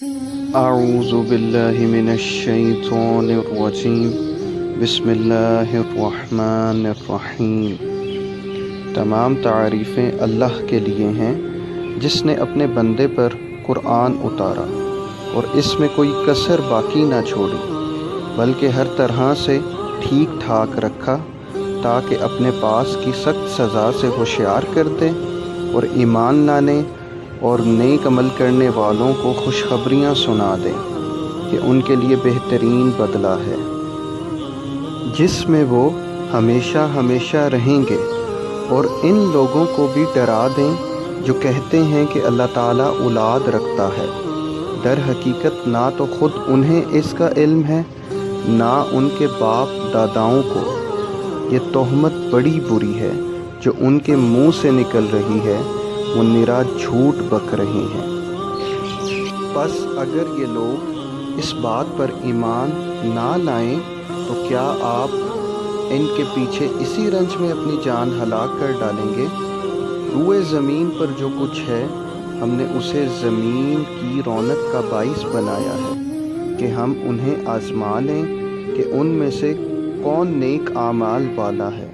اعوذ باللہ من الشیطان الرجیم بسم اللہ الرحمن الرحیم۔ تمام تعریفیں اللہ کے لیے ہیں جس نے اپنے بندے پر قرآن اتارا اور اس میں کوئی کسر باقی نہ چھوڑی، بلکہ ہر طرح سے ٹھیک ٹھاک رکھا تاکہ اپنے پاس کی سخت سزا سے ہوشیار کر دے اور ایمان لانے اور نیک عمل کرنے والوں کو خوشخبریاں سنا دے کہ ان کے لیے بہترین بدلہ ہے، جس میں وہ ہمیشہ ہمیشہ رہیں گے۔ اور ان لوگوں کو بھی ڈرا دیں جو کہتے ہیں کہ اللہ تعالیٰ اولاد رکھتا ہے، در حقیقت نہ تو خود انہیں اس کا علم ہے نہ ان کے باپ داداؤں کو۔ یہ تہمت بڑی بری ہے جو ان کے منہ سے نکل رہی ہے، وہ نرا جھوٹ بک رہے ہیں۔ پس اگر یہ لوگ اس بات پر ایمان نہ لائیں تو کیا آپ ان کے پیچھے اسی رنج میں اپنی جان ہلاک کر ڈالیں گے؟ روئے زمین پر جو کچھ ہے ہم نے اسے زمین کی رونق کا باعث بنایا ہے کہ ہم انہیں آزما لیں کہ ان میں سے کون نیک اعمال والا ہے۔